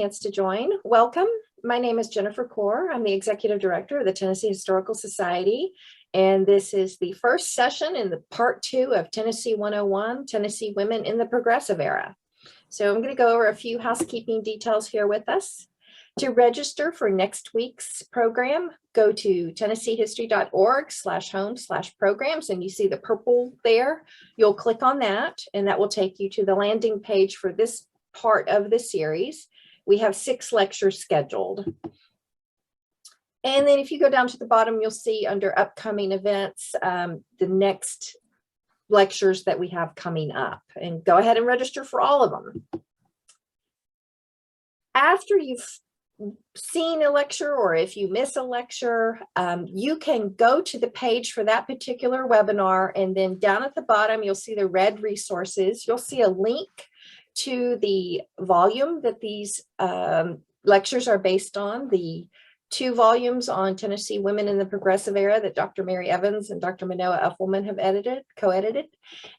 Chance to join. Welcome. My name is Jennifer Kaur. I'm the Executive Director of the Tennessee Historical Society, and this is the first session in the part 2 of Tennessee 101, Tennessee Women in the Progressive Era. So I'm going to go over a few housekeeping details here with us. To register for next week's program, go to tennesseehistory.org/home/programs, and you see the purple there. You'll click on that, and that will take you to the landing page for this part of the series. We have 6 lectures scheduled. And then if you go down to the bottom, you'll see under upcoming events, the next lectures that we have coming up, and go ahead and register for all of them. After you've seen a lecture, or if you miss a lecture, you can go to the page for that particular webinar, and then down at the bottom, you'll see the red resources. You'll see a link to the volume that these lectures are based on, the 2 volumes on Tennessee Women in the Progressive Era that Dr. Mary Evans and Dr. Minoa Uffelman have co-edited.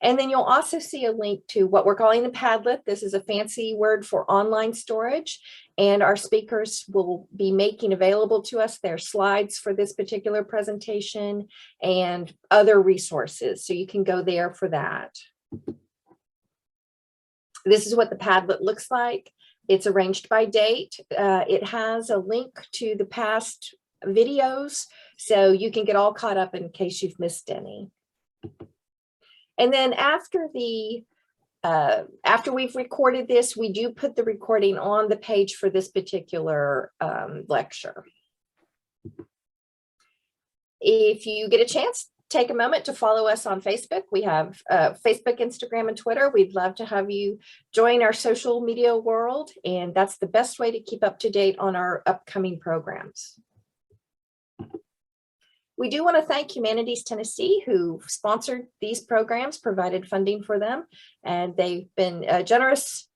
And then you'll also see a link to what we're calling the Padlet. This is a fancy word for online storage, and our speakers will be making available to us their slides for this particular presentation and other resources. So you can go there for that. This is what the Padlet looks like. It's arranged by date. It has a link to the past videos, so you can get all caught up in case you've missed any. And then after we've recorded this, we do put the recording on the page for this particular lecture. If you get a chance, take a moment to follow us on Facebook. We have Facebook, Instagram, and Twitter. We'd love to have you join our social media world, and that's the best way to keep up to date on our upcoming programs. We do want to thank Humanities Tennessee, who sponsored these programs, provided funding for them, and they've been generous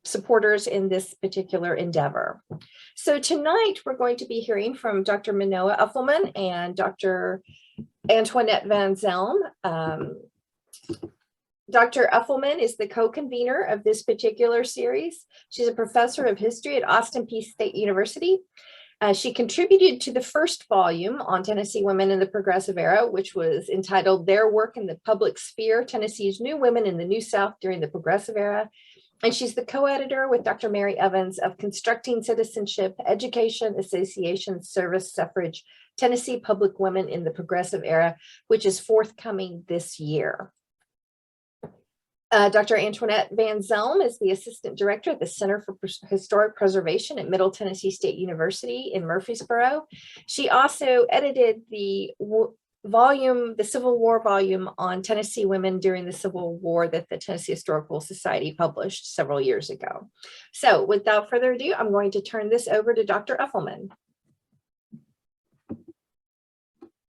supporters in this particular endeavor. So tonight we're going to be hearing from Dr. Minoa Uffelman and Dr. Antoinette Van Zelm. Dr. Uffelman is the co-convener of this particular series. She's a professor of history at Austin Peay State University. She contributed to the first volume on Tennessee Women in the Progressive Era, which was entitled Their Work in the Public Sphere, Tennessee's New Women in the New South During the Progressive Era. And she's the co-editor with Dr. Mary Evans of Constructing Citizenship, Education, Association, Service, Suffrage, Tennessee Public Women in the Progressive Era, which is forthcoming this year. Dr. Antoinette Van Zelm is the Assistant Director at the Center for Historic Preservation at Middle Tennessee State University in Murfreesboro. She also edited the Civil War volume on Tennessee women during the Civil War that the Tennessee Historical Society published several years ago. So without further ado, I'm going to turn this over to Dr. Uffelman.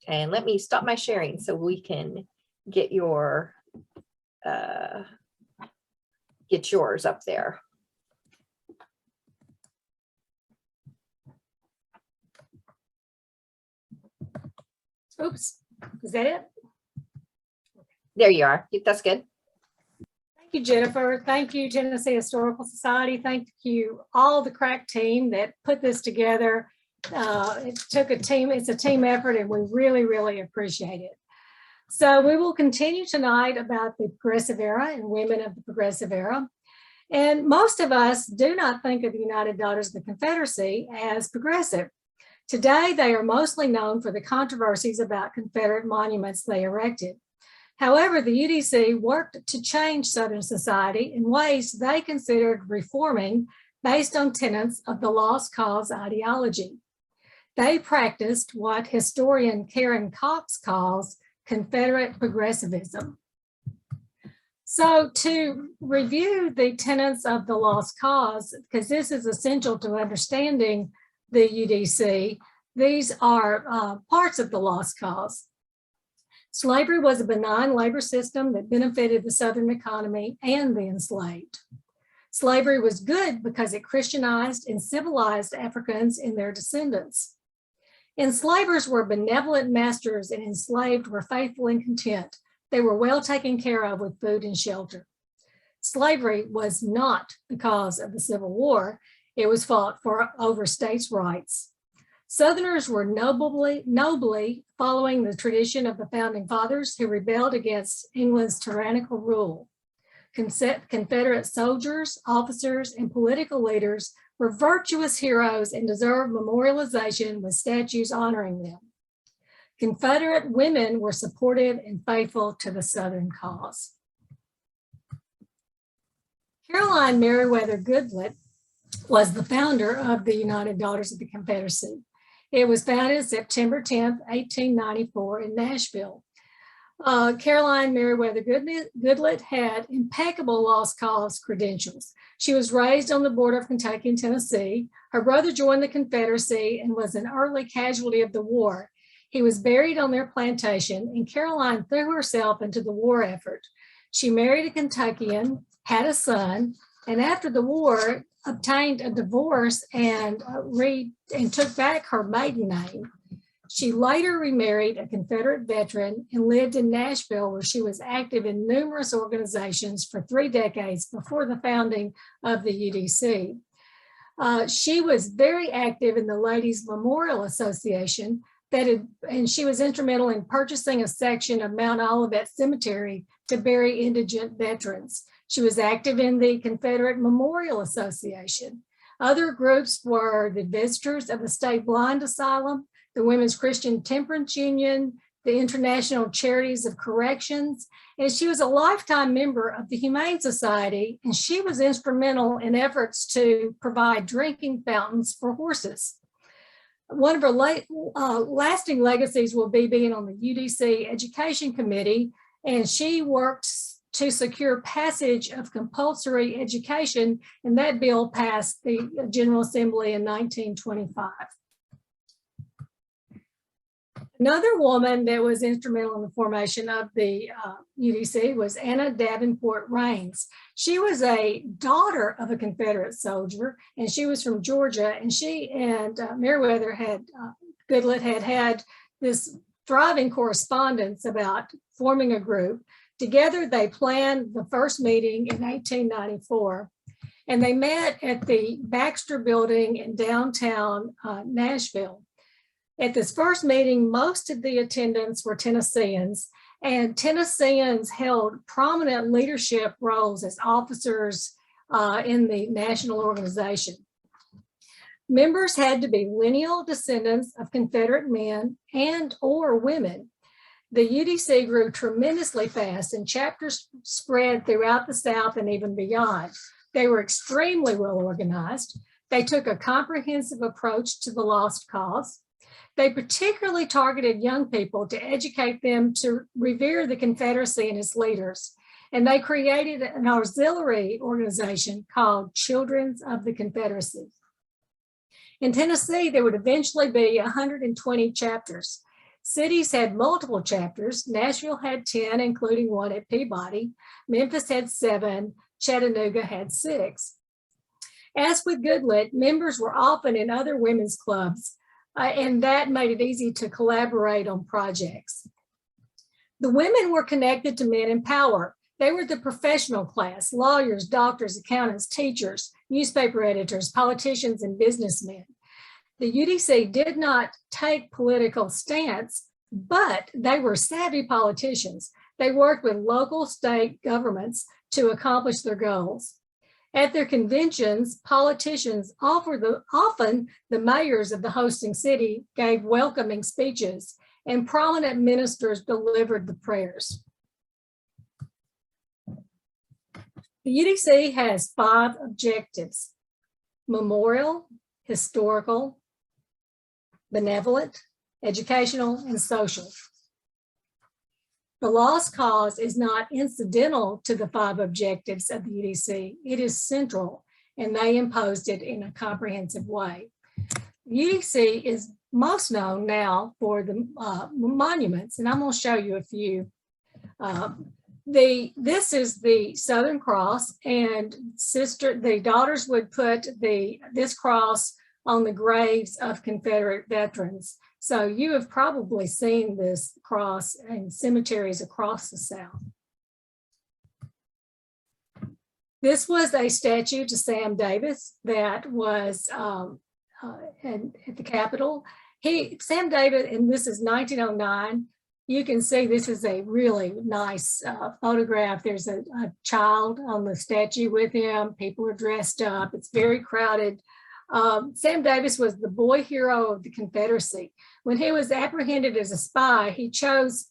And let me stop my sharing so we can get yours up there. Oops, is that it? There you are. That's good. Thank you, Jennifer. Thank you, Tennessee Historical Society. Thank you, all the crack team that put this together. It took a team, it's a team effort, and we really, really appreciate it. So we will continue tonight about the Progressive Era and women of the Progressive Era. And most of us do not think of the United Daughters of the Confederacy as progressive. Today, they are mostly known for the controversies about Confederate monuments they erected. However, the UDC worked to change Southern society in ways they considered reforming based on tenets of the lost cause ideology. They practiced what historian Karen Cox calls Confederate Progressivism. So to review the tenets of the lost cause, because this is essential to understanding the UDC, these are parts of the lost cause. Slavery was a benign labor system that benefited the Southern economy and the enslaved. Slavery was good because it Christianized and civilized Africans and their descendants. Enslavers were benevolent masters, and enslaved were faithful and content. They were well taken care of with food and shelter. Slavery was not the cause of the Civil War. It was fought for over states' rights. Southerners were nobly following the tradition of the founding fathers who rebelled against England's tyrannical rule. Confederate soldiers, officers, and political leaders were virtuous heroes and deserved memorialization with statues honoring them. Confederate women were supportive and faithful to the Southern cause. Caroline Meriwether Goodlet was the founder of the United Daughters of the Confederacy. It was founded September 10th, 1894 in Nashville. Caroline Meriwether Goodlet had impeccable lost cause credentials. She was raised on the border of Kentucky and Tennessee. Her brother joined the Confederacy and was an early casualty of the war. He was buried on their plantation, and Caroline threw herself into the war effort. She married a Kentuckian, had a son, and after the war, obtained a divorce and took back her maiden name. She later remarried a Confederate veteran and lived in Nashville, where she was active in numerous organizations for 3 decades before the founding of the UDC. She was very active in the Ladies Memorial Association, and she was instrumental in purchasing a section of Mount Olivet Cemetery to bury indigent veterans. She was active in the Confederate Memorial Association. Other groups were the Visitors of the State Blind Asylum, the Women's Christian Temperance Union, the International Charities of Corrections, and she was a lifetime member of the Humane Society, and she was instrumental in efforts to provide drinking fountains for horses. One of her lasting legacies will be being on the UDC Education Committee, and she worked to secure passage of compulsory education, and that bill passed the General Assembly in 1925. Another woman that was instrumental in the formation of the UDC was Anna Davenport Raines. She was a daughter of a Confederate soldier, and she was from Georgia, and she and Meriwether Goodlet had this thriving correspondence about forming a group. Together, they planned the first meeting in 1894, and they met at the Baxter Building in downtown Nashville. At this first meeting, most of the attendants were Tennesseans, and Tennesseans held prominent leadership roles as officers in the national organization. Members had to be lineal descendants of Confederate men and or women. The UDC grew tremendously fast, and chapters spread throughout the South and even beyond. They were extremely well organized. They took a comprehensive approach to the lost cause. They particularly targeted young people to educate them to revere the Confederacy and its leaders. And they created an auxiliary organization called Children of the Confederacy. In Tennessee, there would eventually be 120 chapters. Cities had multiple chapters. Nashville had 10, including one at Peabody. Memphis had 7. Chattanooga had 6. As with Goodlet, members were often in other women's clubs, and that made it easy to collaborate on projects. The women were connected to men in power. They were the professional class: lawyers, doctors, accountants, teachers, newspaper editors, politicians, and businessmen. The UDC did not take political stance, but they were savvy politicians. They worked with local state governments to accomplish their goals. At their conventions, politicians, often the mayors of the hosting city, gave welcoming speeches, and prominent ministers delivered the prayers. The UDC has 5 objectives: memorial, historical, benevolent, educational, and social. The lost cause is not incidental to the 5 objectives of the UDC. It is central, and they imposed it in a comprehensive way. The UDC is most known now for the monuments, and I'm going to show you a few. This is the Southern Cross, and the daughters would put this cross on the graves of Confederate veterans. So you have probably seen this cross in cemeteries across the South. This was a statue to Sam Davis that was at the Capitol. Sam Davis, and this is 1909. You can see this is a really nice photograph. There's a child on the statue with him. People are dressed up. It's very crowded. Sam Davis was the boy hero of the Confederacy. When he was apprehended as a spy, he chose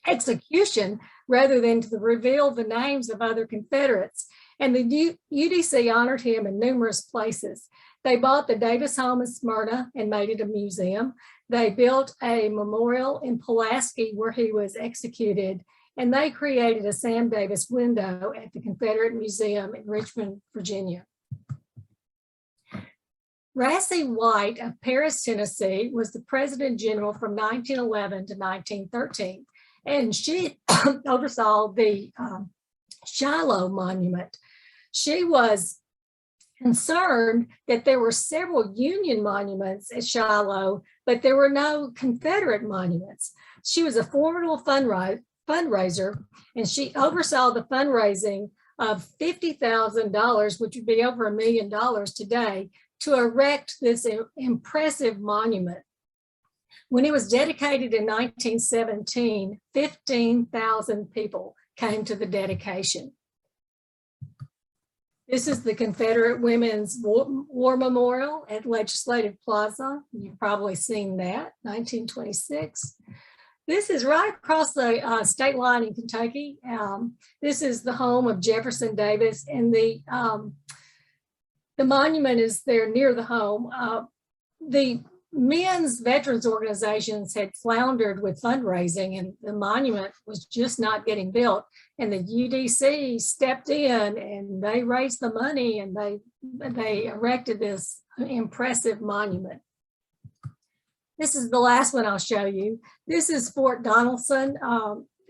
execution rather than to reveal the names of other Confederates. And the UDC honored him in numerous places. They bought the Davis home in Smyrna and made it a museum. They built a memorial in Pulaski where he was executed, and they created a Sam Davis window at the Confederate Museum in Richmond, Virginia. Rassie White of Paris, Tennessee, was the President General from 1911 to 1913, and she oversaw the Shiloh Monument. She was concerned that there were several Union monuments at Shiloh, but there were no Confederate monuments. She was a formidable fundraiser, and she oversaw the fundraising of $50,000, which would be over $1 million today, to erect this impressive monument. When it was dedicated in 1917, 15,000 people came to the dedication. This is the Confederate Women's War Memorial at Legislative Plaza. You've probably seen that, 1926. This is right across the state line in Kentucky. This is the home of Jefferson Davis, and the monument is there near the home. The men's veterans organizations had floundered with fundraising, and the monument was just not getting built. And the UDC stepped in and they raised the money, and they erected this impressive monument. This is the last one I'll show you. This is Fort Donelson,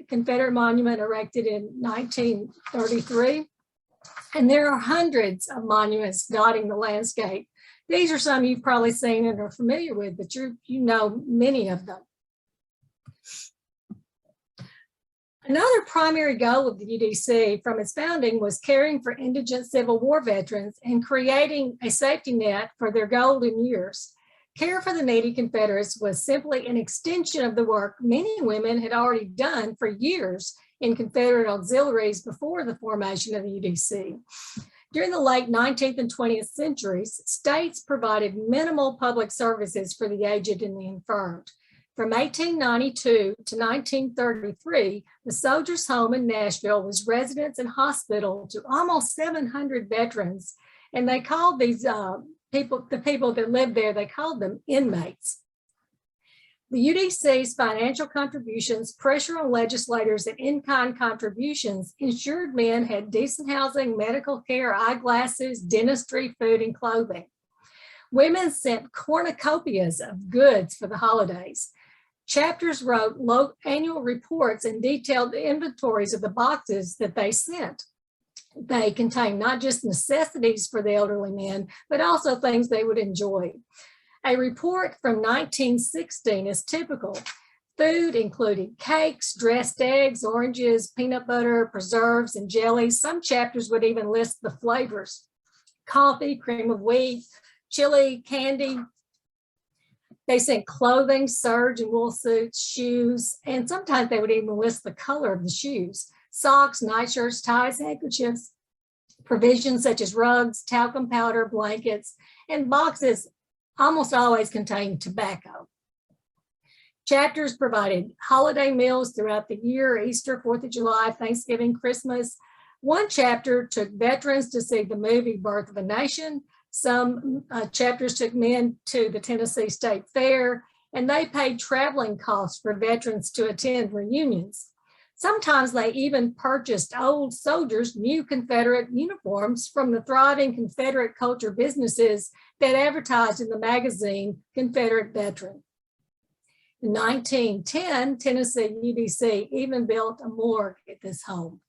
Confederate monument erected in 1933. And there are hundreds of monuments dotting the landscape. These are some you've probably seen and are familiar with, but you know many of them. Another primary goal of the UDC from its founding was caring for indigent Civil War veterans and creating a safety net for their golden years. Care for the needy Confederates was simply an extension of the work many women had already done for years in Confederate auxiliaries before the formation of the UDC. During the late 19th and 20th centuries, states provided minimal public services for the aged and the infirmed. From 1892 to 1933, the Soldiers' Home in Nashville was residence and hospital to almost 700 veterans, and they called these the people that lived there, they called them inmates. The UDC's financial contributions, pressure on legislators, and in-kind contributions ensured men had decent housing, medical care, eyeglasses, dentistry, food, and clothing. Women sent cornucopias of goods for the holidays. Chapters wrote annual reports and detailed the inventories of the boxes that they sent. They contained not just necessities for the elderly men, but also things they would enjoy. A report from 1916 is typical. Food included cakes, dressed eggs, oranges, peanut butter, preserves, and jellies. Some chapters would even list the flavors: coffee, cream of wheat, chili, candy. They sent clothing, serge and wool suits, shoes, and sometimes they would even list the color of the shoes: socks, nightshirts, ties, handkerchiefs, provisions such as rugs, talcum powder, blankets, and boxes almost always contained tobacco. Chapters provided holiday meals throughout the year: Easter, 4th of July, Thanksgiving, Christmas. One chapter took veterans to see the movie Birth of a Nation. Some chapters took men to the Tennessee State Fair, and they paid traveling costs for veterans to attend reunions. Sometimes they even purchased old soldiers' new Confederate uniforms from the thriving Confederate culture businesses that advertised in the magazine Confederate Veteran. In 1910, Tennessee UDC even built a morgue at this home.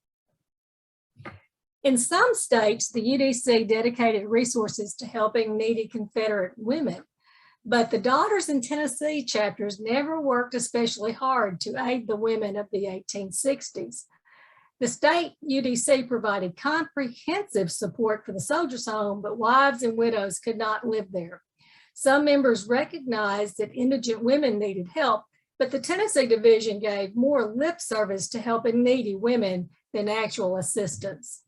In some states, the UDC dedicated resources to helping needy Confederate women, but the Daughters in Tennessee chapters never worked especially hard to aid the women of the 1860s. The state UDC provided comprehensive support for the soldiers' home, but wives and widows could not live there. Some members recognized that indigent women needed help, but the Tennessee division gave more lip service to helping needy women than actual assistance.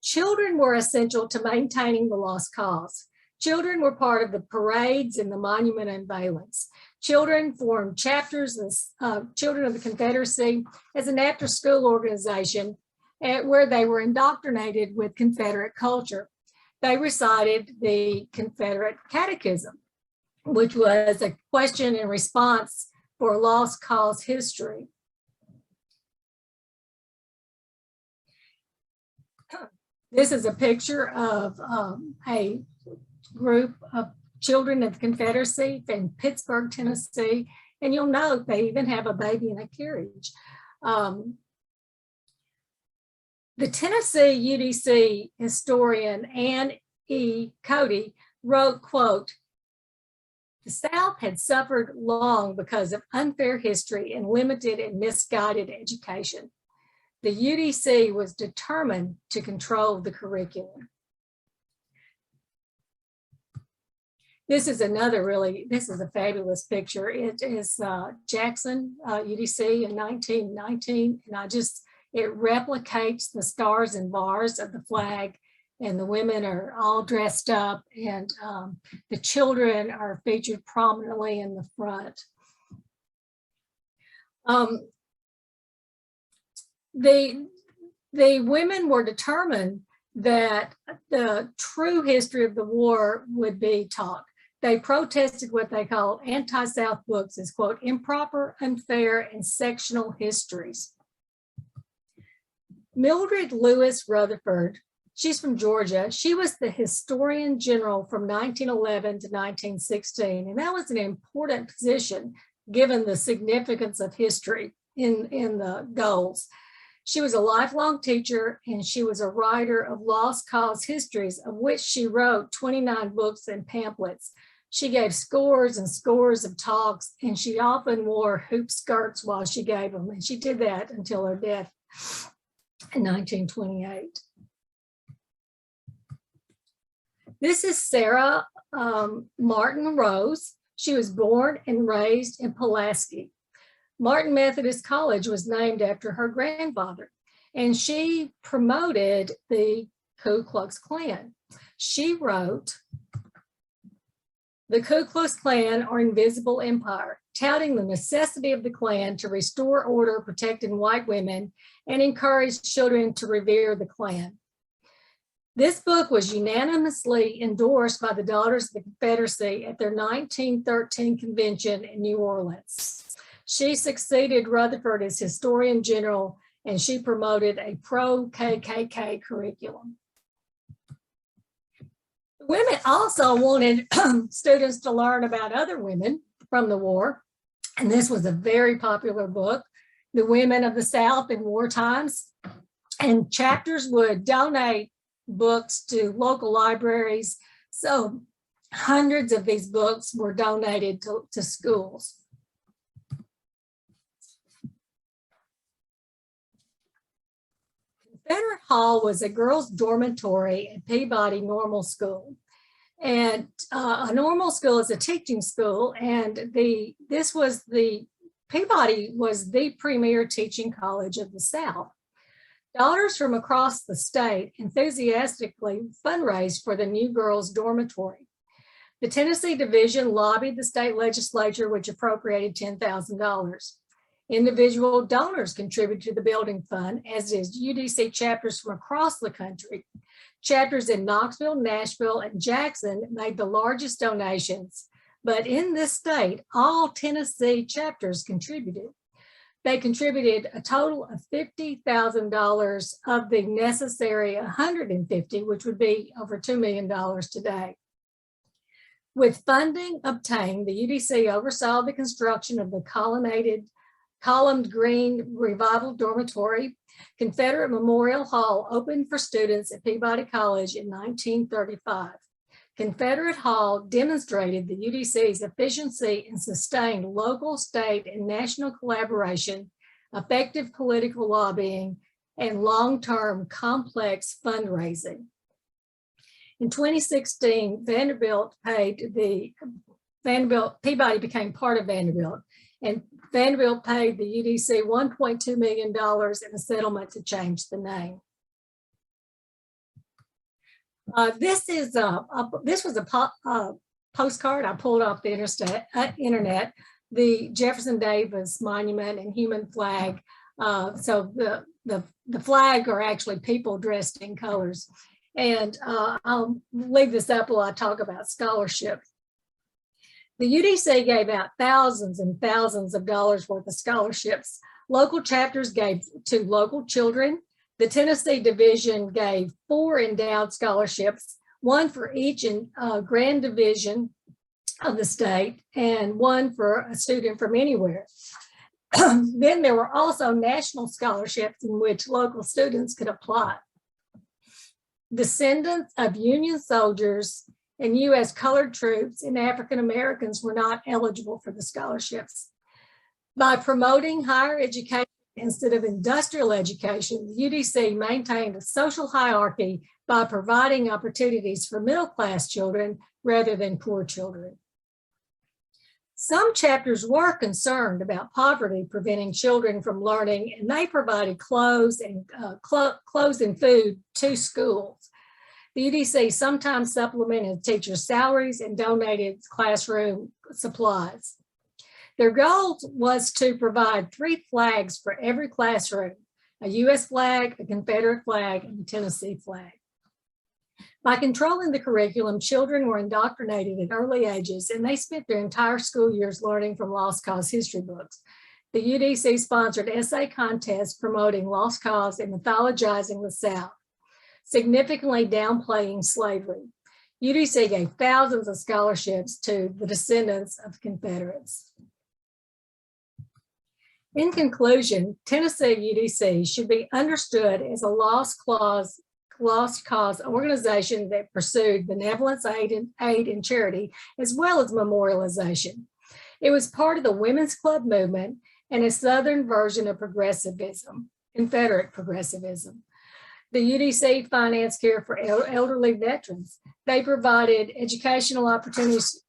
Children were essential to maintaining the lost cause. Children were part of the parades and the monument unveilings. Children formed chapters of Children of the Confederacy as an after-school organization where they were indoctrinated with Confederate culture. They recited the Confederate Catechism, which was a question and response for lost cause history. This is a picture of a group of children of the Confederacy in Pittsburg, Tennessee. And you'll note they even have a baby in a carriage. The Tennessee UDC historian Ann E. Cody wrote, quote, "The South had suffered long because of unfair history and limited and misguided education. The UDC was determined to control the curriculum." This is this is a fabulous picture. It is Jackson, UDC in 1919, and it replicates the stars and bars of the flag, and the women are all dressed up, and the children are featured prominently in the front. The women were determined that the true history of the war would be taught. They protested what they called anti-South books as, quote, improper, unfair, and sectional histories. Mildred Lewis Rutherford, she's from Georgia. She was the historian general from 1911 to 1916, and that was an important position given the significance of history in the goals. She was a lifelong teacher, and she was a writer of lost cause histories, of which she wrote 29 books and pamphlets. She gave scores and scores of talks, and she often wore hoop skirts while she gave them, and she did that until her death in 1928. This is Sarah Martin Rose. She was born and raised in Pulaski. Martin Methodist College was named after her grandfather, and she promoted the Ku Klux Klan. She wrote, "The Ku Klux Klan, or Invisible Empire," touting the necessity of the Klan to restore order, protecting white women, and encourage children to revere the Klan. This book was unanimously endorsed by the Daughters of the Confederacy at their 1913 convention in New Orleans. She succeeded Rutherford as historian general, and she promoted a pro-KKK curriculum. Women also wanted students to learn about other women from the war, and this was a very popular book, The Women of the South in War Times, and chapters would donate books to local libraries, so hundreds of these books were donated to schools. Confederate Hall was a girls' dormitory at Peabody Normal School. And a normal school is a teaching school, and Peabody was the premier teaching college of the South. Daughters from across the state enthusiastically fundraised for the new girls' dormitory. The Tennessee division lobbied the state legislature, which appropriated $10,000. Individual donors contributed to the building fund, as did UDC chapters from across the country. Chapters in Knoxville, Nashville, and Jackson made the largest donations, but in this state, all Tennessee chapters contributed. They contributed a total of $50,000 of the necessary $150,000, which would be over $2 million today. With funding obtained, the UDC oversaw the construction of the columned green revival dormitory. Confederate Memorial Hall opened for students at Peabody College in 1935. Confederate Hall demonstrated the UDC's efficiency and sustained local, state, and national collaboration effective political lobbying, and long-term complex fundraising. In 2016, Peabody became part of Vanderbilt, and Vanderbilt paid the UDC $1.2 million in a settlement to change the name. This was a postcard I pulled off the internet, the Jefferson Davis Monument and human flag. So the flag are actually people dressed in colors. And I'll leave this up while I talk about scholarship. The UDC gave out thousands and thousands of dollars worth of scholarships. Local chapters gave to local children. The Tennessee division gave 4 endowed scholarships, 1 for each grand division of the state and 1 for a student from anywhere. Then there were also national scholarships in which local students could apply. Descendants of Union soldiers and U.S. colored troops and African Americans were not eligible for the scholarships. By promoting higher education instead of industrial education, the UDC maintained a social hierarchy by providing opportunities for middle-class children rather than poor children. Some chapters were concerned about poverty preventing children from learning, and they provided clothes and food to schools. The UDC sometimes supplemented teachers' salaries and donated classroom supplies. Their goal was to provide 3 flags for every classroom: a U.S. flag, a Confederate flag, and a Tennessee flag. By controlling the curriculum, children were indoctrinated at early ages, and they spent their entire school years learning from Lost Cause history books. The UDC sponsored essay contests promoting Lost Cause and mythologizing the South, significantly downplaying slavery. UDC gave thousands of scholarships to the descendants of Confederates. In conclusion, Tennessee UDC should be understood as a lost cause organization that pursued benevolence, aid and charity, as well as memorialization. It was part of the Women's Club movement and a Southern version of progressivism, Confederate progressivism. The UDC financed care for elderly veterans. They provided educational opportunities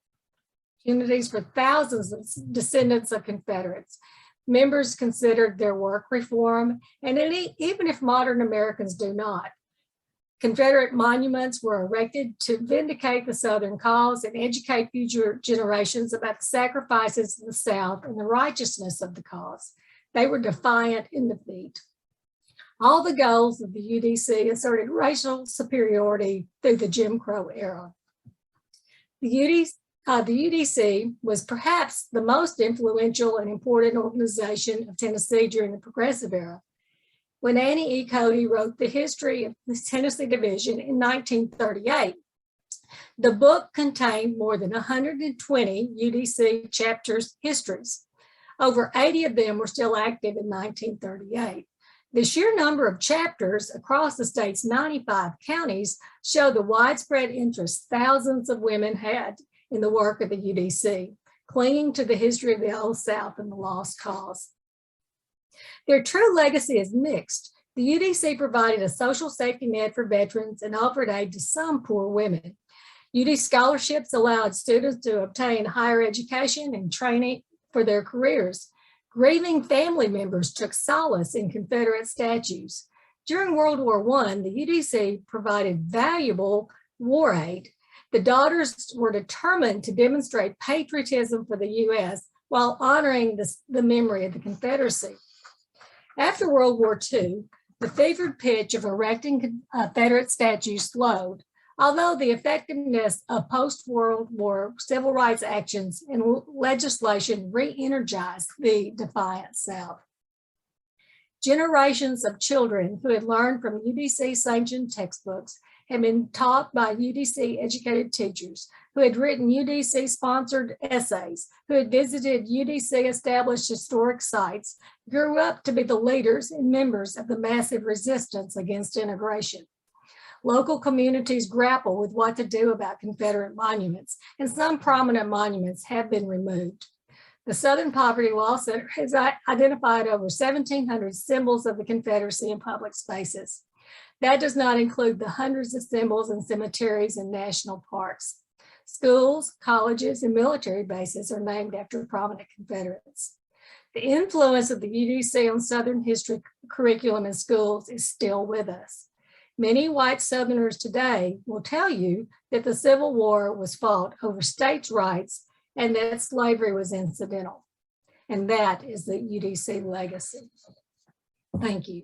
for thousands of descendants of Confederates. Members considered their work reform, and even if modern Americans do not, Confederate monuments were erected to vindicate the Southern cause and educate future generations about the sacrifices of the South and the righteousness of the cause. They were defiant in defeat. All the goals of the UDC asserted racial superiority through the Jim Crow era. The UDC was perhaps the most influential and important organization of Tennessee during the Progressive era. When Annie E. Cody wrote The History of the Tennessee Division in 1938, the book contained more than 120 UDC chapters' histories. Over 80 of them were still active in 1938. The sheer number of chapters across the state's 95 counties show the widespread interest thousands of women had in the work of the UDC, clinging to the history of the Old South and the lost cause. Their true legacy is mixed. The UDC provided a social safety net for veterans and offered aid to some poor women. UD scholarships allowed students to obtain higher education and training for their careers. Grieving family members took solace in Confederate statues. During World War I, the UDC provided valuable war aid. The daughters were determined to demonstrate patriotism for the U.S. while honoring the memory of the Confederacy. After World War II, the fevered pitch of erecting Confederate statues slowed, although the effectiveness of post-World War civil rights actions and legislation re-energized the defiant South. Generations of children who had learned from UDC-sanctioned textbooks had been taught by UDC-educated teachers, who had written UDC-sponsored essays, who had visited UDC-established historic sites, grew up to be the leaders and members of the massive resistance against integration. Local communities grapple with what to do about Confederate monuments, and some prominent monuments have been removed. The Southern Poverty Law Center has identified over 1,700 symbols of the Confederacy in public spaces. That does not include the hundreds of symbols in cemeteries and national parks. Schools, colleges, and military bases are named after prominent Confederates. The influence of the UDC on Southern history curriculum in schools is still with us. Many white Southerners today will tell you that the Civil War was fought over states' rights and that slavery was incidental. And that is the UDC legacy. Thank you.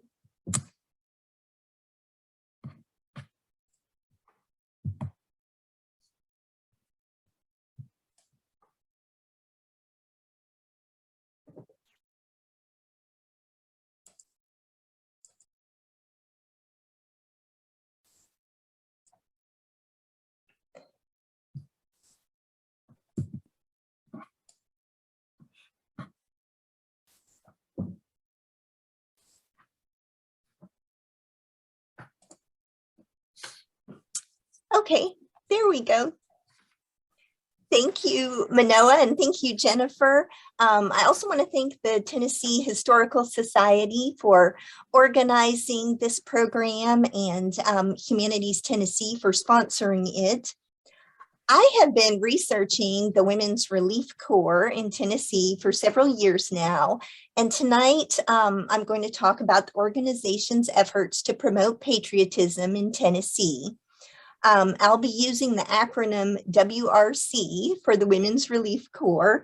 Okay, there we go. Thank you, Minoa, and thank you, Jennifer. I also want to thank the Tennessee Historical Society for organizing this program and Humanities Tennessee for sponsoring it. I have been researching the Women's Relief Corps in Tennessee for several years now, and tonight I'm going to talk about the organization's efforts to promote patriotism in Tennessee. I'll be using the acronym WRC for the Women's Relief Corps.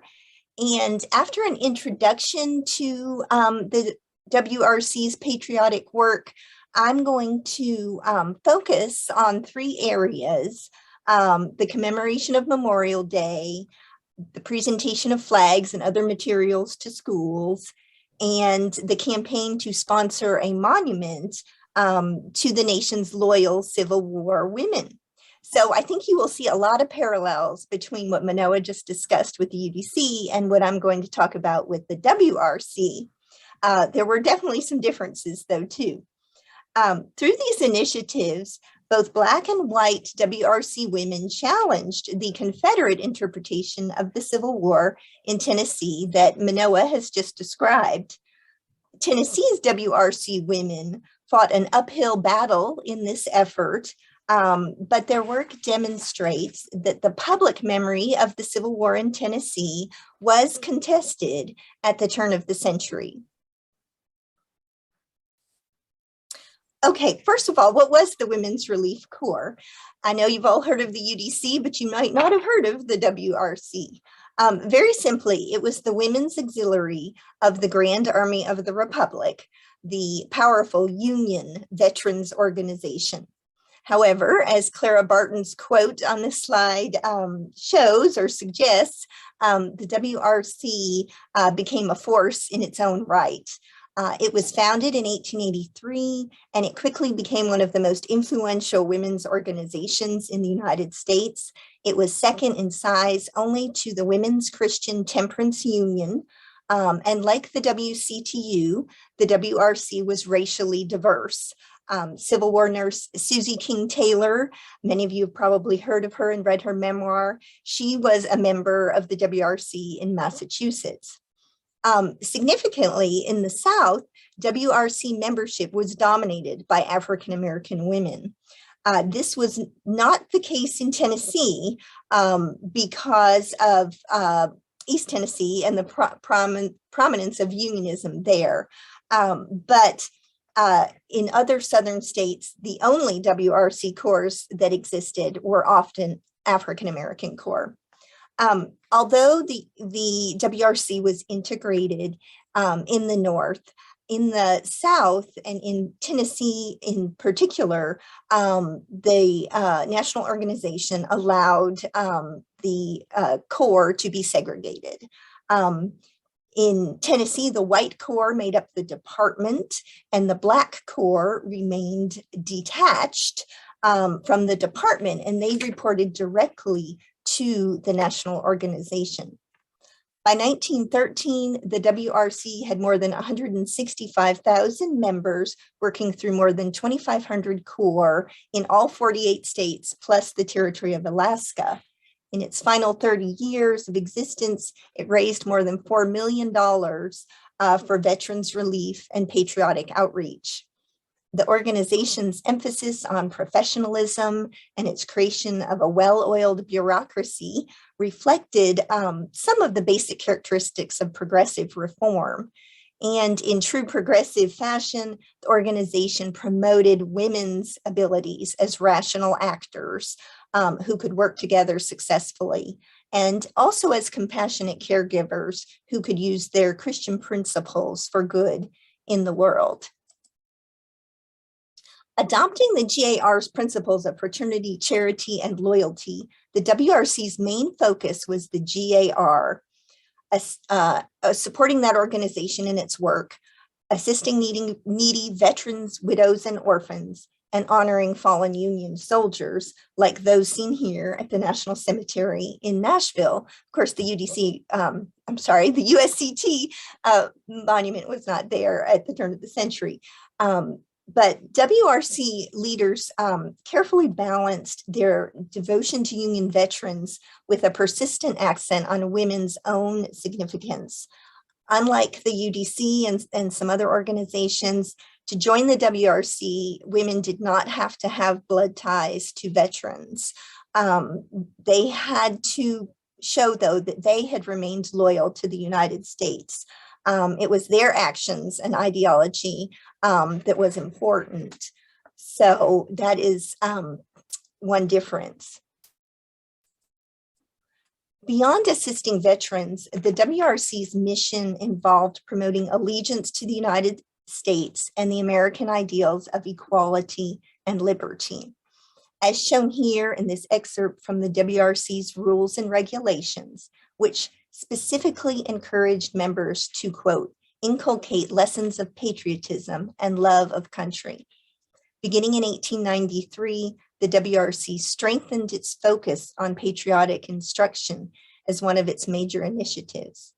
And after an introduction to the WRC's patriotic work, I'm going to focus on three areas: the commemoration of Memorial Day, the presentation of flags and other materials to schools, and the campaign to sponsor a monument to the nation's loyal Civil War women. So I think you will see a lot of parallels between what Minoa just discussed with the UDC and what I'm going to talk about with the WRC. There were definitely some differences though too. Through these initiatives, both Black and white WRC women challenged the Confederate interpretation of the Civil War in Tennessee that Minoa has just described. Tennessee's WRC women fought an uphill battle in this effort, but their work demonstrates that the public memory of the Civil War in Tennessee was contested at the turn of the century. Okay, first of all, what was the Women's Relief Corps? I know you've all heard of the UDC, but you might not have heard of the WRC. Very simply, it was the women's auxiliary of the Grand Army of the Republic, the powerful Union Veterans Organization. However, as Clara Barton's quote on this slide shows or suggests, the WRC became a force in its own right. It was founded in 1883, and it quickly became one of the most influential women's organizations in the United States. It was second in size only to the Women's Christian Temperance Union. And like the WCTU, the WRC was racially diverse. Civil War nurse Susie King Taylor, many of you have probably heard of her and read her memoir. She was a member of the WRC in Massachusetts. Significantly, in the South, WRC membership was dominated by African-American women. This was not the case in Tennessee because of East Tennessee and the prominence of unionism there. But in other Southern states, the only WRC corps that existed were often African-American corps. Although the WRC was integrated in the North, in the South and in Tennessee in particular, the national organization allowed the corps to be segregated. In Tennessee, the white corps made up the department and the Black corps remained detached from the department, and they reported directly to the national organization. By 1913, the WRC had more than 165,000 members working through more than 2,500 corps in all 48 states, plus the territory of Alaska. In its final 30 years of existence, it raised more than $4 million for veterans relief and patriotic outreach. The organization's emphasis on professionalism and its creation of a well-oiled bureaucracy reflected some of the basic characteristics of progressive reform. And in true progressive fashion, the organization promoted women's abilities as rational actors who could work together successfully, and also as compassionate caregivers who could use their Christian principles for good in the world. Adopting the GAR's principles of fraternity, charity, and loyalty, the WRC's main focus was the GAR, supporting that organization in its work, assisting needy veterans, widows, and orphans, and honoring fallen Union soldiers like those seen here at the National Cemetery in Nashville. Of course, the the USCT monument was not there at the turn of the century. But WRC leaders carefully balanced their devotion to Union veterans with a persistent accent on women's own significance. Unlike the UDC and some other organizations, to join the WRC, women did not have to have blood ties to veterans. They had to show, though, that they had remained loyal to the United States. It was their actions and ideology that was important. So that is one difference. Beyond assisting veterans, the WRC's mission involved promoting allegiance to the United States and the American ideals of equality and liberty. As shown here in this excerpt from the WRC's rules and regulations, which specifically encouraged members to, quote, inculcate lessons of patriotism and love of country. Beginning in 1893, the WRC strengthened its focus on patriotic instruction as one of its major initiatives.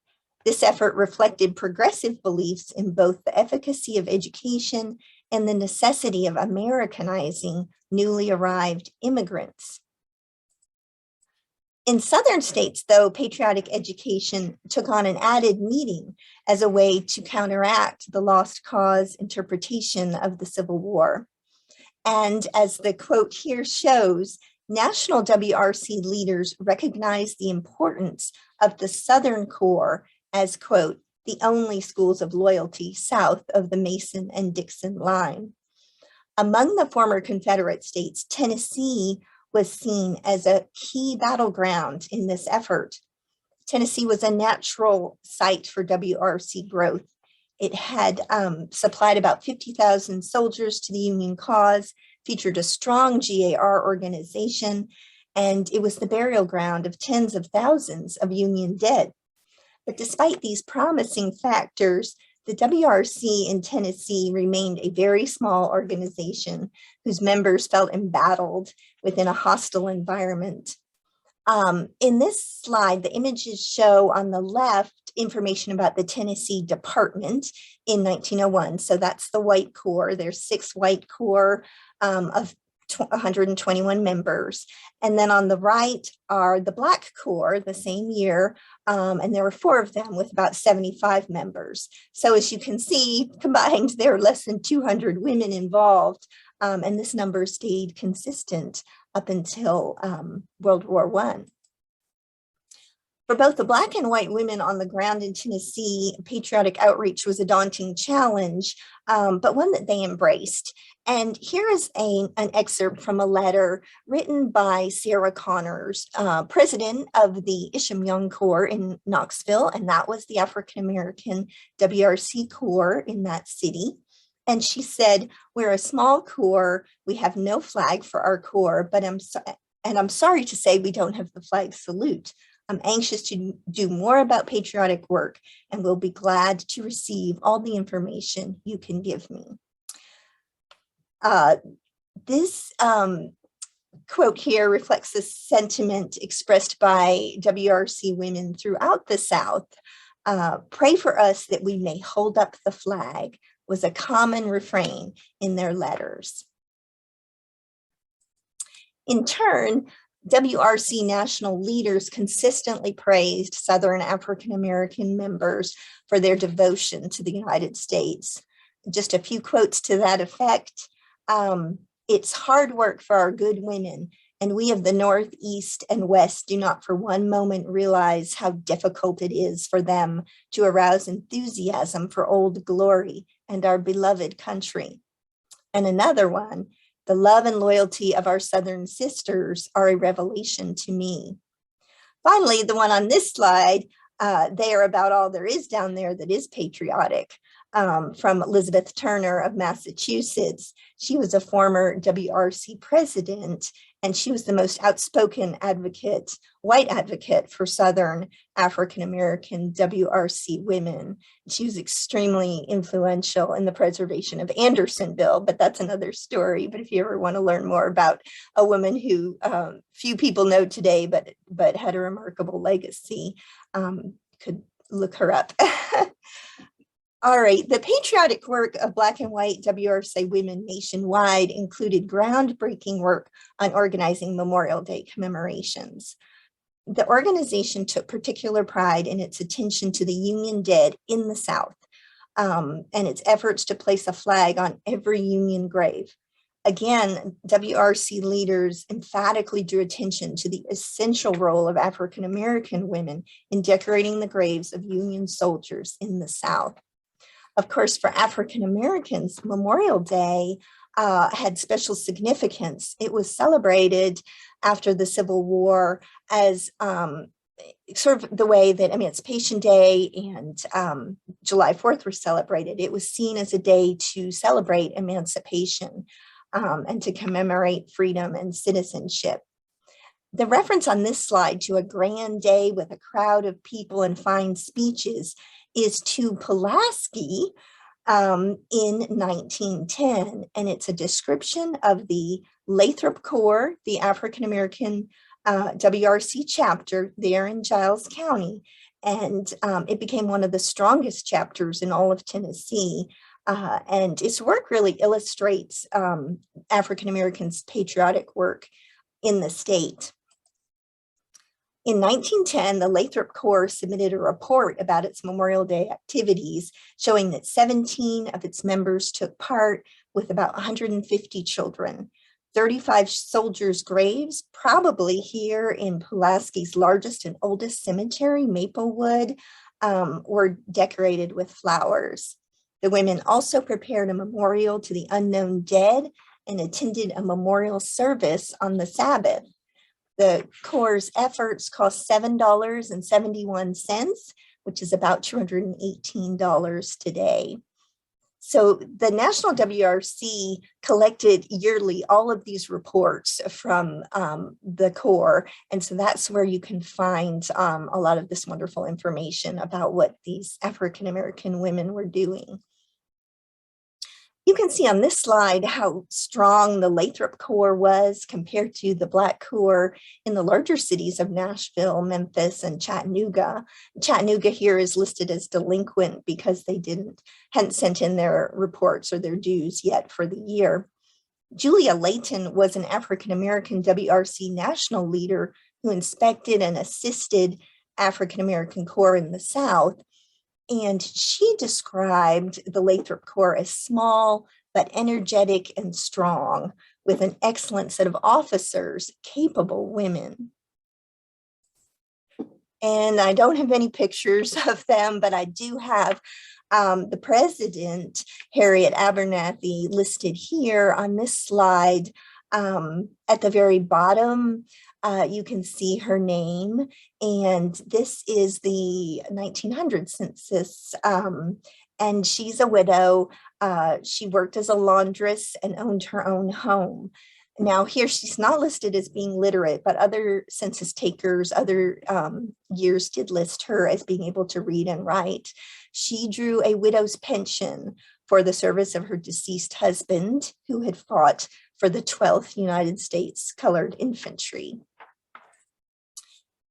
This effort reflected progressive beliefs in both the efficacy of education and the necessity of Americanizing newly arrived immigrants. In Southern states, though, patriotic education took on an added meaning as a way to counteract the lost cause interpretation of the Civil War. And as the quote here shows, national WRC leaders recognized the importance of the Southern Corps as, quote, the only schools of loyalty south of the Mason and Dixon line. Among the former Confederate states, Tennessee was seen as a key battleground in this effort. Tennessee was a natural site for WRC growth. It had supplied about 50,000 soldiers to the Union cause, featured a strong GAR organization, and it was the burial ground of tens of thousands of Union dead. But despite these promising factors, the WRC in Tennessee remained a very small organization whose members felt embattled within a hostile environment. In this slide, the images show on the left information about the Tennessee Department in 1901. So that's the White Corps. There's 6 White Corps of 121 members. And then on the right are the Black Corps the same year. And there were 4 of them with about 75 members. So as you can see, combined, there are less than 200 women involved. And this number stayed consistent up until World War I. For both the Black and white women on the ground in Tennessee, patriotic outreach was a daunting challenge, but one that they embraced. And here is an excerpt from a letter written by Sarah Connors, president of the Isham Young Corps in Knoxville, and that was the African-American WRC Corps in that city. And she said, "We're a small corps. We have no flag for our corps, but I'm sorry to say we don't have the flag salute. I'm anxious to do more about patriotic work and will be glad to receive all the information you can give me." This quote here reflects the sentiment expressed by WRC women throughout the South. "Pray for us that we may hold up the flag" was a common refrain in their letters. In turn, WRC national leaders consistently praised Southern African American members for their devotion to the United States. Just a few quotes to that effect. It's hard work for our good women, and we of the North, East, and West do not for one moment realize how difficult it is for them to arouse enthusiasm for Old Glory and our beloved country. And another one, the love and loyalty of our Southern sisters are a revelation to me. Finally, the one on this slide, they are about all there is down there that is patriotic. From Elizabeth Turner of Massachusetts. She was a former WRC president, and she was the most outspoken advocate, white advocate for Southern African-American WRC women. She was extremely influential in the preservation of Andersonville, but that's another story. But if you ever want to learn more about a woman who few people know today, but had a remarkable legacy, could look her up. All right, the patriotic work of Black and white WRC women nationwide included groundbreaking work on organizing Memorial Day commemorations. The organization took particular pride in its attention to the Union dead in the South and its efforts to place a flag on every Union grave. Again, WRC leaders emphatically drew attention to the essential role of African American women in decorating the graves of Union soldiers in the South. Of course, for African Americans, Memorial Day had special significance. It was celebrated after the Civil War as sort of the way that Emancipation Day and July 4th were celebrated. It was seen as a day to celebrate emancipation and to commemorate freedom and citizenship. The reference on this slide to a grand day with a crowd of people and fine speeches is to Pulaski in 1910, and it's a description of the Lathrop Corps, the African American WRC chapter there in Giles County, and it became one of the strongest chapters in all of Tennessee. And its work really illustrates African Americans' patriotic work in the state. In 1910, the Lathrop Corps submitted a report about its Memorial Day activities, showing that 17 of its members took part with about 150 children. 35 soldiers' graves, probably here in Pulaski's largest and oldest cemetery, Maplewood, were decorated with flowers. The women also prepared a memorial to the unknown dead and attended a memorial service on the Sabbath. The Corps' efforts cost $7.71, which is about $218 today. So the National WRC collected yearly all of these reports from the Corps. And so that's where you can find a lot of this wonderful information about what these African-American women were doing. You can see on this slide how strong the Lathrop Corps was compared to the Black Corps in the larger cities of Nashville, Memphis, and Chattanooga. Chattanooga here is listed as delinquent because they hadn't sent in their reports or their dues yet for the year. Julia Layton was an African-American WRC national leader who inspected and assisted African-American Corps in the South. And she described the Lathrop Corps as small, but energetic and strong, with an excellent set of officers, capable women. And I don't have any pictures of them, but I do have the president, Harriet Abernathy, listed here on this slide. At the very bottom, you can see her name, and this is the 1900 census, and she's a widow. She worked as a laundress and owned her own home. Now here, she's not listed as being literate, but other census takers, other years did list her as being able to read and write. She drew a widow's pension for the service of her deceased husband, who had fought for the 12th United States Colored Infantry.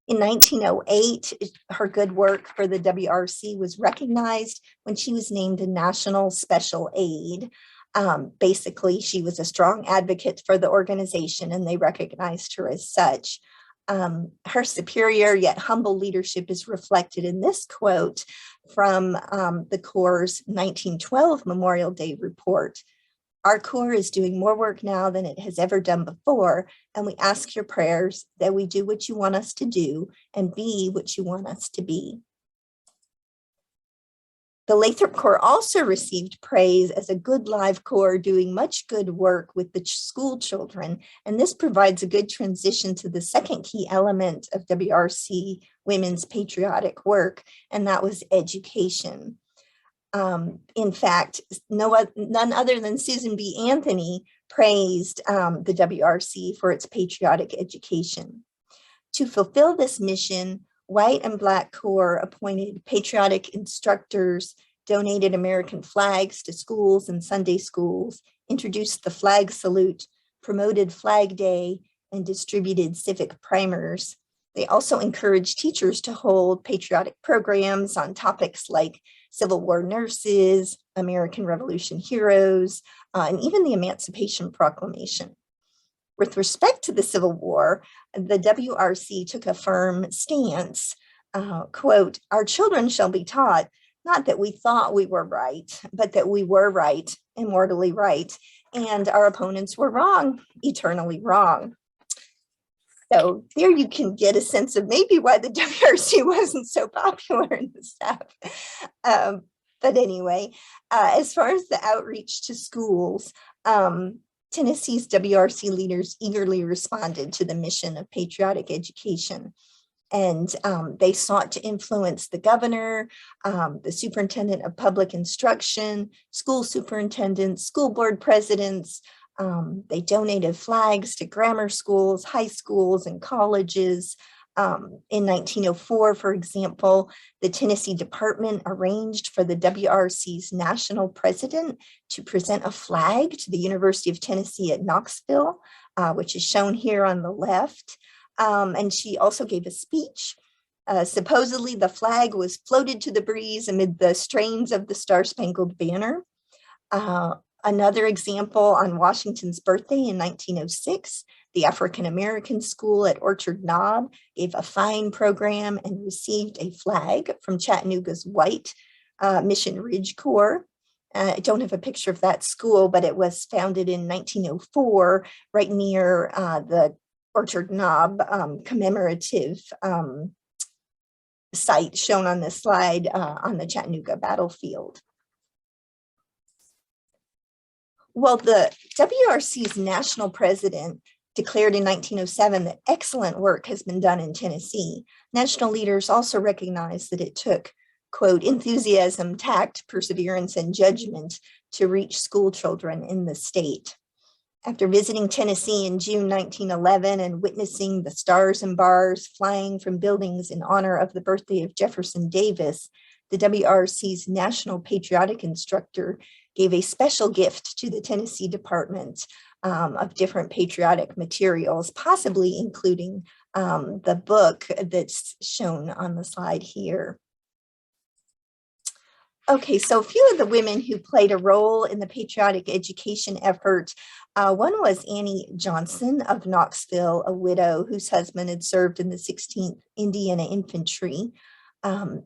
In 1908, her good work for the WRC was recognized when she was named a National Special Aide. Basically, she was a strong advocate for the organization, and they recognized her as such. Her superior yet humble leadership is reflected in this quote from the Corps' 1912 Memorial Day report. Our Corps is doing more work now than it has ever done before, and we ask your prayers that we do what you want us to do and be what you want us to be. The Lathrop Corps also received praise as a good live corps doing much good work with the school children, and this provides a good transition to the second key element of WRC women's patriotic work, and that was education. In fact, none other than Susan B. Anthony praised the WRC for its patriotic education. To fulfill this mission, White and Black Corps appointed patriotic instructors, donated American flags to schools and Sunday schools, introduced the flag salute, promoted Flag Day, and distributed civic primers. They also encouraged teachers to hold patriotic programs on topics like Civil War nurses, American Revolution heroes, and even the Emancipation Proclamation. With respect to the Civil War, the WRC took a firm stance, quote, "Our children shall be taught, not that we thought we were right, but that we were right, immortally right, and our opponents were wrong, eternally wrong." So there you can get a sense of maybe why the WRC wasn't so popular in the South. But anyway, as far as the outreach to schools, Tennessee's WRC leaders eagerly responded to the mission of patriotic education. And they sought to influence the governor, the superintendent of public instruction, school superintendents, school board presidents. They donated flags to grammar schools, high schools, and colleges. In 1904, for example, the Tennessee Department arranged for the WRC's national president to present a flag to the University of Tennessee at Knoxville, which is shown here on the left. And she also gave a speech. Supposedly, the flag was floated to the breeze amid the strains of the Star-Spangled Banner. Another example, on Washington's birthday in 1906, the African American School at Orchard Knob gave a fine program and received a flag from Chattanooga's White Mission Ridge Corps. I don't have a picture of that school, but it was founded in 1904 right near the Orchard Knob commemorative site shown on this slide on the Chattanooga battlefield. Well, the WRC's national president declared in 1907 that excellent work has been done in Tennessee. National leaders also recognized that it took, quote, enthusiasm, tact, perseverance, and judgment to reach school children in the state. After visiting Tennessee in June 1911 and witnessing the stars and bars flying from buildings in honor of the birthday of Jefferson Davis, the WRC's national patriotic instructor gave a special gift to the Tennessee Department of different patriotic materials, possibly including the book that's shown on the slide here. Okay, so a few of the women who played a role in the patriotic education effort. One was Annie Johnson of Knoxville, a widow whose husband had served in the 16th Indiana Infantry.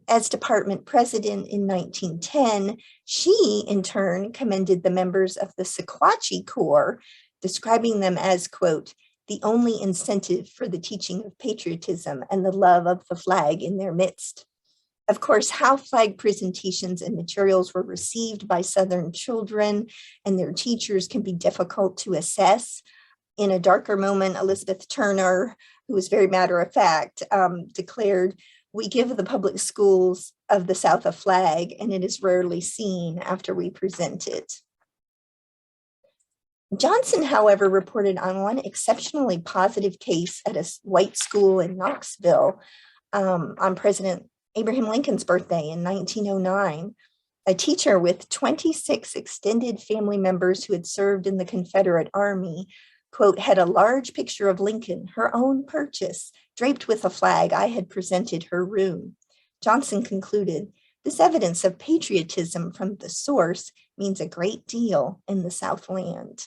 As department president in 1910, she in turn commended the members of the Sequatchie Corps, describing them as, quote, the only incentive for the teaching of patriotism and the love of the flag in their midst. Of course, how flag presentations and materials were received by Southern children and their teachers can be difficult to assess. In a darker moment, Elizabeth Turner, who was very matter of fact, declared, "We give the public schools of the South a flag, and it is rarely seen after we present it." Johnson, however, reported on one exceptionally positive case at a white school in Knoxville on President Abraham Lincoln's birthday in 1909. A teacher with 26 extended family members who had served in the Confederate Army, quote, had a large picture of Lincoln, her own purchase, draped with a flag I had presented her room. Johnson concluded, This evidence of patriotism from the source means a great deal in the Southland.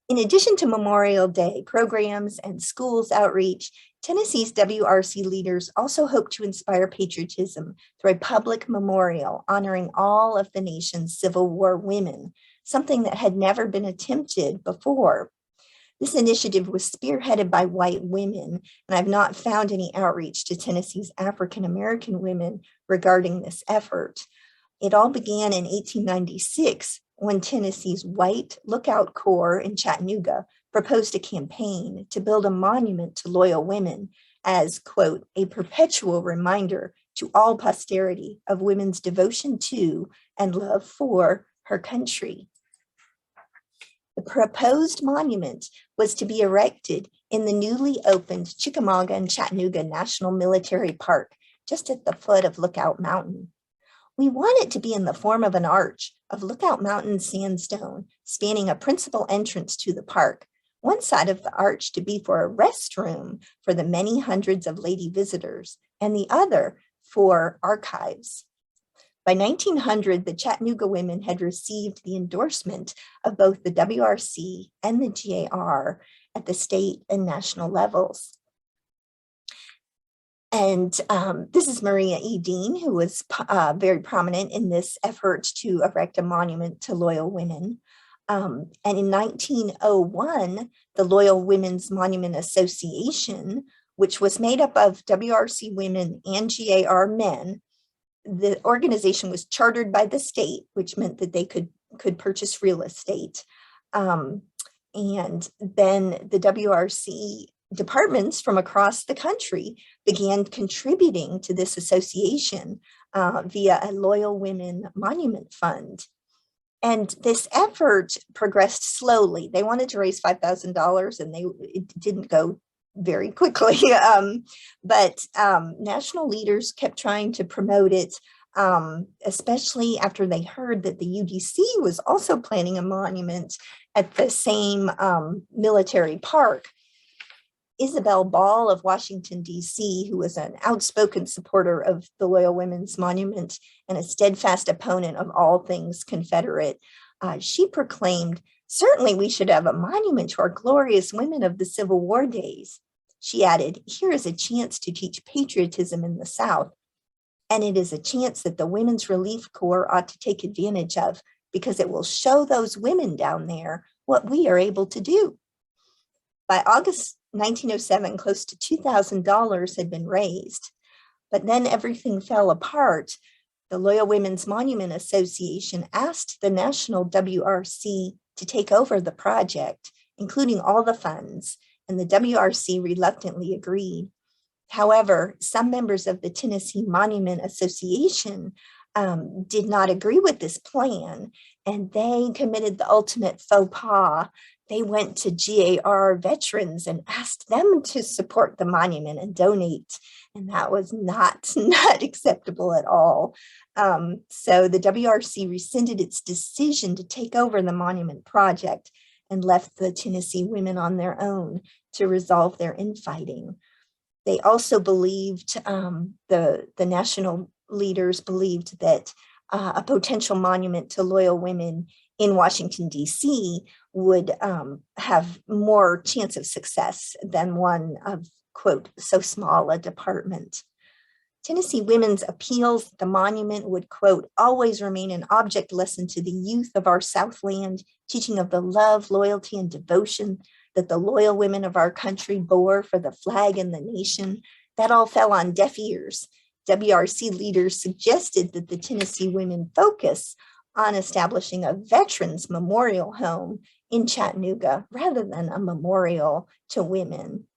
In addition to Memorial Day programs and schools outreach, Tennessee's WRC leaders also hope to inspire patriotism through a public memorial honoring all of the nation's Civil War women, something that had never been attempted before. This initiative was spearheaded by white women, and I've not found any outreach to Tennessee's African American women regarding this effort. It all began in 1896 when Tennessee's White Lookout Corps in Chattanooga proposed a campaign to build a monument to loyal women as, quote, a perpetual reminder to all posterity of women's devotion to and love for her country. The proposed monument was to be erected in the newly opened Chickamauga and Chattanooga National Military Park, just at the foot of Lookout Mountain. We want it to be in the form of an arch of Lookout Mountain sandstone, spanning a principal entrance to the park. One side of the arch to be for a restroom for the many hundreds of lady visitors, and the other for archives. By 1900, the Chattanooga women had received the endorsement of both the WRC and the GAR at the state and national levels. And this is Maria E. Dean, who was very prominent in this effort to erect a monument to loyal women. And in 1901, the Loyal Women's Monument Association, which was made up of WRC women and GAR men, the organization was chartered by the state, which meant that they could purchase real estate. And then the WRC departments from across the country began contributing to this association via a Loyal Women Monument Fund. And this effort progressed slowly. They wanted to raise $5,000 and it didn't go very quickly, but national leaders kept trying to promote it, especially after they heard that the UDC was also planning a monument at the same military park. Isabel Ball of Washington, D.C., who was an outspoken supporter of the Loyal Women's Monument and a steadfast opponent of all things Confederate, she proclaimed, "Certainly we should have a monument to our glorious women of the Civil War days." She added, "Here is a chance to teach patriotism in the South, and it is a chance that the Women's Relief Corps ought to take advantage of, because it will show those women down there what we are able to do." By August 1907, close to $2,000 had been raised, but then everything fell apart. The Loyal Women's Monument Association asked the national WRC to take over the project, including all the funds, and the WRC reluctantly agreed. However, some members of the Tennessee Monument Association did not agree with this plan, and they committed the ultimate faux pas. They went to GAR veterans and asked them to support the monument and donate, and that was not acceptable at all. So the WRC rescinded its decision to take over the monument project and left the Tennessee women on their own to resolve their infighting. They also believed, the national leaders believed that a potential monument to loyal women in Washington, D.C. would have more chance of success than one of, quote, so small a department. Tennessee women's appeals that the monument would, quote, always remain an object lesson to the youth of our Southland, teaching of the love, loyalty, and devotion that the loyal women of our country bore for the flag and the nation. That all fell on deaf ears. WRC leaders suggested that the Tennessee women focus on establishing a veterans memorial home in Chattanooga rather than a memorial to women.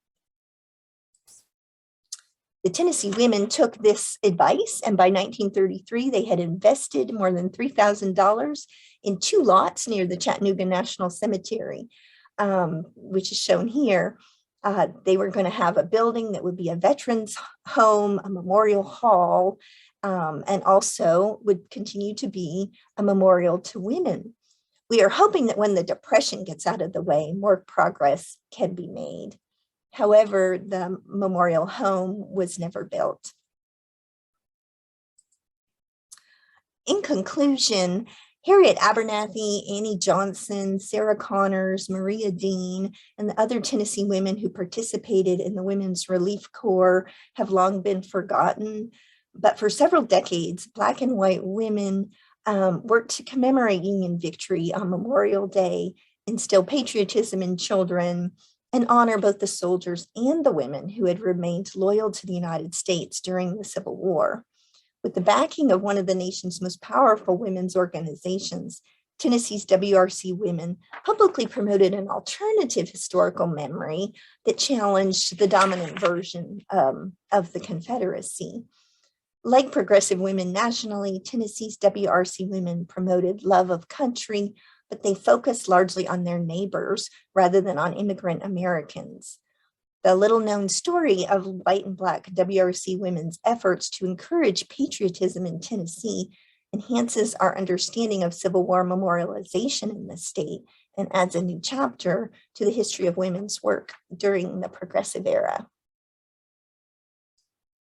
The Tennessee women took this advice, and by 1933, they had invested more than $3,000 in 2 lots near the Chattanooga National Cemetery, which is shown here. They were going to have a building that would be a veterans home, a memorial hall, and also would continue to be a memorial to women. We are hoping that when the Depression gets out of the way, more progress can be made. However, the memorial home was never built. In conclusion, Harriet Abernathy, Annie Johnson, Sarah Connors, Maria Dean, and the other Tennessee women who participated in the Women's Relief Corps have long been forgotten. But for several decades, Black and white women worked to commemorate Union victory on Memorial Day, instill patriotism in children, and honor both the soldiers and the women who had remained loyal to the United States during the Civil War. With the backing of one of the nation's most powerful women's organizations, Tennessee's WRC women publicly promoted an alternative historical memory that challenged the dominant version of the Confederacy. Like progressive women nationally, Tennessee's WRC women promoted love of country, but they focused largely on their neighbors rather than on immigrant Americans. The little-known story of white and Black WRC women's efforts to encourage patriotism in Tennessee enhances our understanding of Civil War memorialization in the state and adds a new chapter to the history of women's work during the Progressive era.